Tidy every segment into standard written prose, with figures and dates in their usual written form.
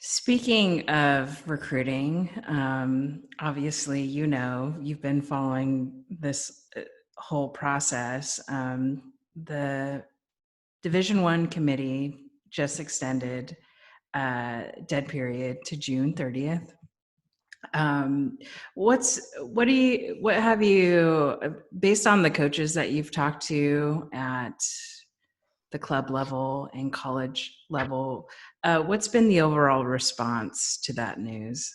Speaking of recruiting, obviously, you've been following this whole process. The Division I committee just extended dead period to June 30th. What have you, based on the coaches that you've talked to at the club level and college level, what's been the overall response to that news?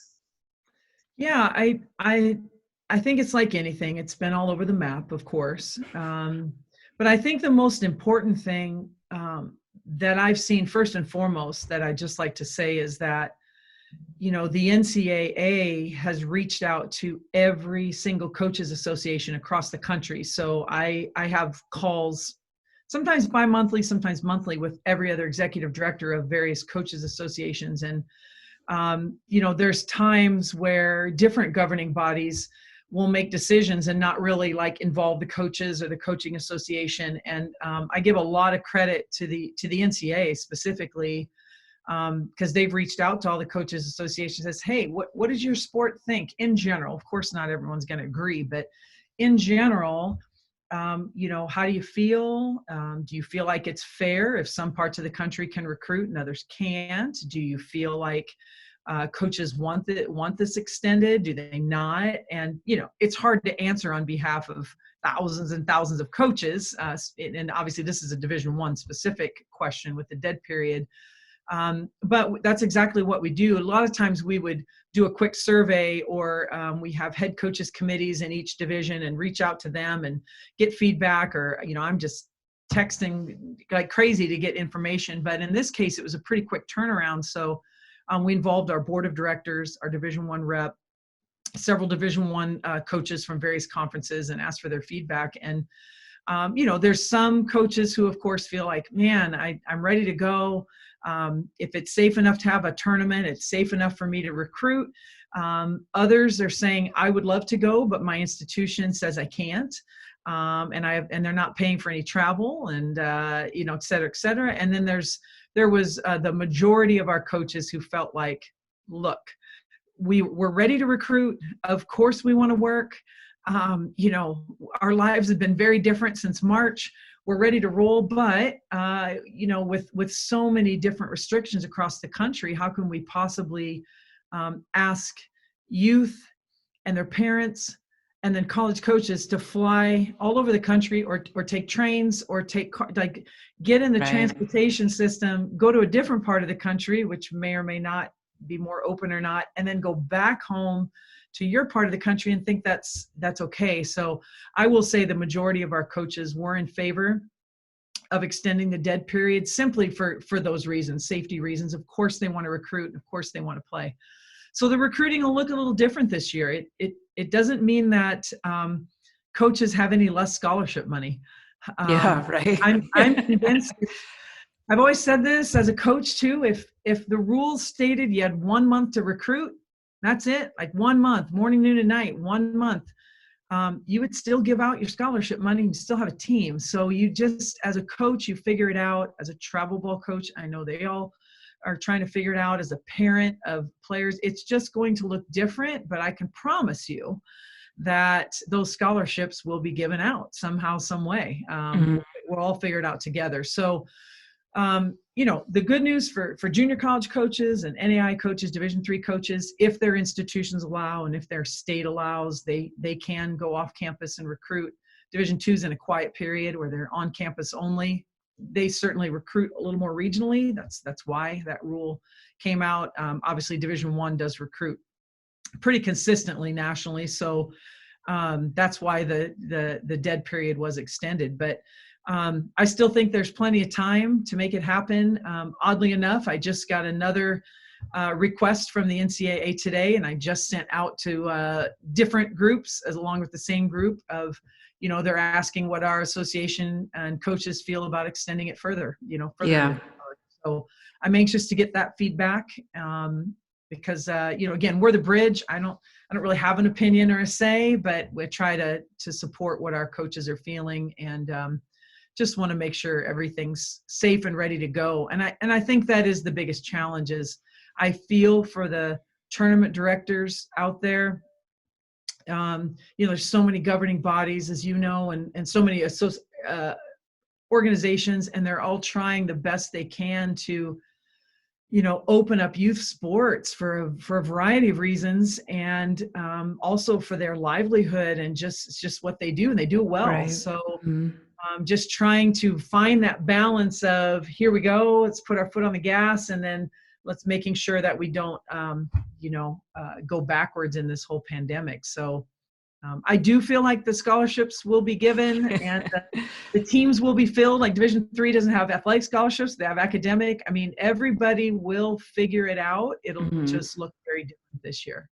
Yeah, I think it's like anything. It's been all over the map, of course. But I think the most important thing that I've seen first and foremost that I just like to say is that, the NCAA has reached out to every single coaches association across the country. So I have calls sometimes bi-monthly, sometimes monthly with every other executive director of various coaches associations. And there's times where different governing bodies will make decisions and not really like involve the coaches or the coaching association. And I give a lot of credit to the NCAA specifically, because they've reached out to all the coaches associations and says, hey, what does your sport think in general? Of course, not everyone's going to agree, but in general, how do you feel? Do you feel like it's fair if some parts of the country can recruit and others can't? Do you feel like coaches want this extended? Do they not? And, it's hard to answer on behalf of thousands and thousands of coaches. And obviously this is a Division I specific question with the dead period. But that's exactly what we do. A lot of times we would do a quick survey, or we have head coaches committees in each division and reach out to them and get feedback, or, I'm just texting like crazy to get information. But in this case, it was a pretty quick turnaround. So we involved our board of directors, our Division I rep, several Division I coaches from various conferences, and asked for their feedback. And, there's some coaches who, of course, feel like, man, I'm ready to go. If it's safe enough to have a tournament, it's safe enough for me to recruit. Others are saying, I would love to go, but my institution says I can't. And they're not paying for any travel, and, et cetera, et cetera. And then there was the majority of our coaches who felt like, look, we're ready to recruit. Of course we want to work. Our lives have been very different since March. We're ready to roll, but with so many different restrictions across the country, how can we possibly ask youth and their parents and then college coaches to fly all over the country, or take trains, or get in the Right. transportation system, go to a different part of the country, which may or may not be more open or not, and then go back home to your part of the country and think that's okay. So I will say the majority of our coaches were in favor of extending the dead period, simply for those reasons, safety reasons. Of course they want to recruit, and of course they want to play. So the recruiting will look a little different this year. It doesn't mean that coaches have any less scholarship money. Yeah, right. I'm convinced. I've always said this as a coach too. If the rules stated you had 1 month to recruit, that's it. Like 1 month, morning, noon, and night, 1 month. You would still give out your scholarship money and still have a team. So you just, as a coach, you figure it out. As a travel ball coach, I know they all are trying to figure it out. As a parent of players, it's just going to look different, but I can promise you that those scholarships will be given out somehow, some way. We'll all figure it out together. So, the good news for junior college coaches and NAI coaches, Division III coaches, if their institutions allow and if their state allows, they can go off campus and recruit. Division II is in a quiet period where they're on campus only. They certainly recruit a little more regionally. That's why that rule came out. Obviously, Division I does recruit pretty consistently nationally. So that's why the dead period was extended. But I still think there's plenty of time to make it happen. Oddly enough, I just got another request from the NCAA today, and I just sent out to different groups along with the same group of, they're asking what our association and coaches feel about extending it further. Yeah. So I'm anxious to get that feedback, because again, we're the bridge. I don't really have an opinion or a say, but we try to support what our coaches are feeling, and just want to make sure everything's safe and ready to go. And I think that is the biggest challenge. Is I feel for the tournament directors out there. There's so many governing bodies, as you know, and so many organizations, and they're all trying the best they can to, open up youth sports for a variety of reasons, and also for their livelihood, and just what they do, and they do well. Right. So Mm-hmm. Just trying to find that balance of, here we go, let's put our foot on the gas, and then let's making sure that we don't, go backwards in this whole pandemic. So I do feel like the scholarships will be given, and the teams will be filled. Like Division III doesn't have athletic scholarships; they have academic. I mean, everybody will figure it out. It'll Mm-hmm. just look very different this year.